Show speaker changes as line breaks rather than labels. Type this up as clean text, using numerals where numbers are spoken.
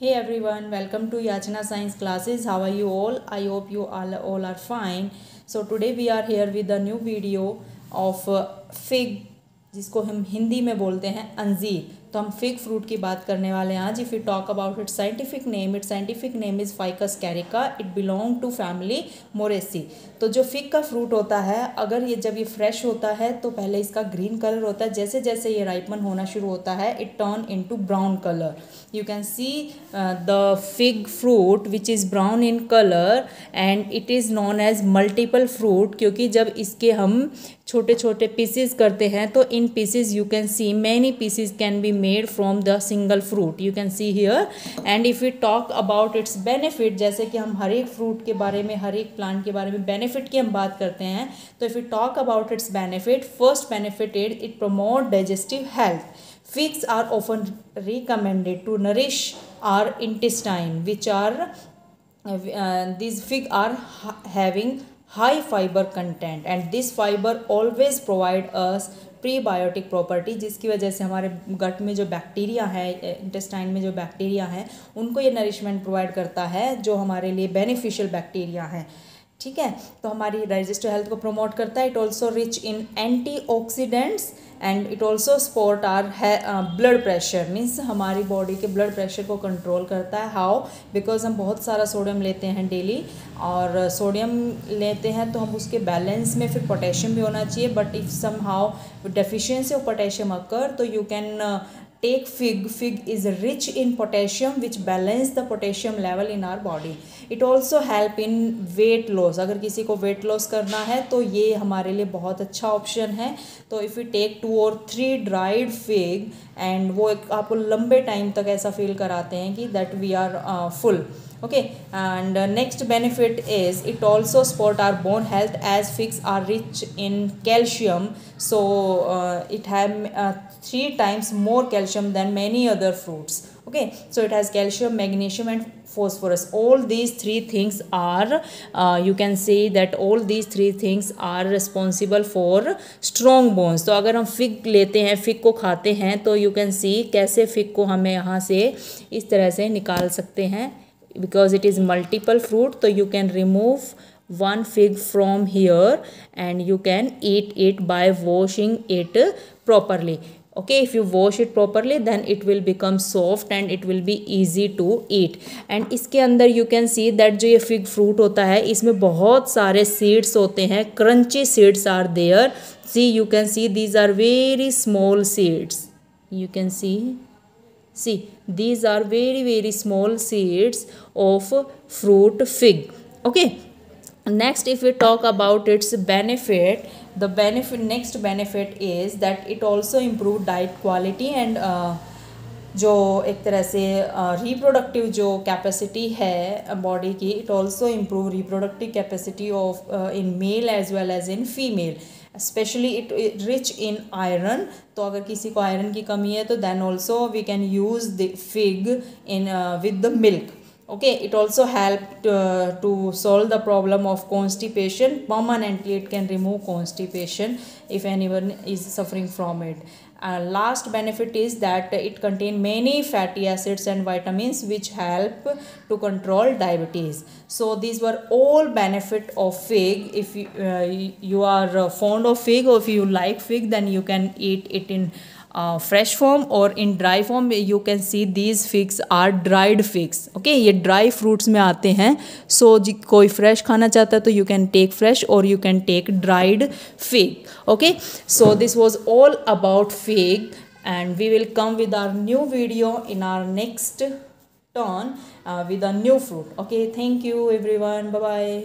Hey everyone, welcome to Yachna Science classes. How are you all? I hope you all are fine. So today we are here with a new video of fig, जिसको हम हिंदी में बोलते हैं अंजीर. तो हम fig fruit की बात करने वाले हैं आज. If you talk about its scientific name is Ficus carica. It belong to family Moraceae. तो जो फिग का फ्रूट होता है, अगर ये जब ये फ्रेश होता है तो पहले इसका ग्रीन कलर होता है. जैसे जैसे ये राइपन होना शुरू होता है, it turn into brown colour. You can see the fig fruit which is brown in color and it is known as multiple fruit, क्योंकि जब इसके हम छोटे छोटे पीसेस करते हैं तो इन pieces you can see many pieces can be made from the single fruit. You can see here. And if you talk about its benefit, जैसे कि हम हर एक फ्रूट के बारे में, हर एक प्लांट के बारे में बेनिफिट की हम बात करते हैं, तो if you talk about its benefit, first benefit it promote digestive health. Figs are often recommended to nourish our intestine, which are these fig are having high fiber content, and this fiber always provide us prebiotic property, जिसकी वजह से हमारे गट में जो bacteria है, intestine में जो bacteria हैं, उनको ये नरिशमेंट प्रोवाइड करता है जो हमारे लिए बेनिफिशियल बैक्टीरिया हैं. ठीक है, तो हमारी डाइजेस्टिव हेल्थ को प्रमोट करता है. It also rich in antioxidants and it also support our blood pressure. Means हमारी बॉडी के ब्लड प्रेशर को कंट्रोल करता है. हाउ? बिकॉज हम बहुत सारा सोडियम लेते हैं डेली, और सोडियम लेते हैं तो हम उसके बैलेंस में फिर पोटेशियम भी होना चाहिए. But if somehow deficiency of potassium occur, तो you can take fig is rich in potassium which balance the potassium level in our body. It also help in weight loss. अगर किसी को weight loss करना है तो ये हमारे लिए बहुत अच्छा ऑप्शन है. तो if we take 2 or 3 dried fig, and वो आपको लंबे टाइम तक ऐसा फील कराते हैं कि that we are full. Okay, and next benefit is it also support our bone health, as figs are rich in calcium. So it have 3 times more calcium than many other fruits. Okay, so it has calcium, magnesium and phosphorus. All these 3 things are you can say that all these 3 things are responsible for strong bones. तो अगर हम fig लेते हैं, fig को खाते हैं, तो you can see कैसे फिग को हमें यहाँ से इस तरह से निकाल सकते हैं. Because it is multiple fruit, so you can remove one fig from here and you can eat it by washing it properly. Okay, if you wash it properly then it will become soft and it will be easy to eat. And इसके अंदर you can see that जो ये fig fruit होता है, इसमें बहुत सारे seeds होते हैं. crunchy seeds are there. See, you can see these are very small seeds. You can see, these are very small seeds of fruit fig. Okay, next if we talk about its benefit, the next benefit is that it also improve diet quality and जो एक तरह से reproductive जो capacity है body की, it also improve reproductive capacity of in male as well as in female. Especially it rich in iron. तो अगर किसी को आयरन की कमी है तो then also we can use the fig in with the milk. Okay, it also help to solve the problem of constipation permanently. It can remove constipation if anyone is suffering from it. Last benefit is that it contain many fatty acids and vitamins which help to control diabetes. So these were all benefit of fig. If you are fond of fig, or if you like fig, then you can eat it in fresh form or in dry form. You can see these figs are dried figs. Okay, ये dry fruits में आते हैं. So कोई fresh खाना चाहता है तो you can take fresh or you can take dried fig. Okay, so this was all about fig, and we will come with our new video in our next turn with a new fruit. Okay, thank you everyone. Bye bye.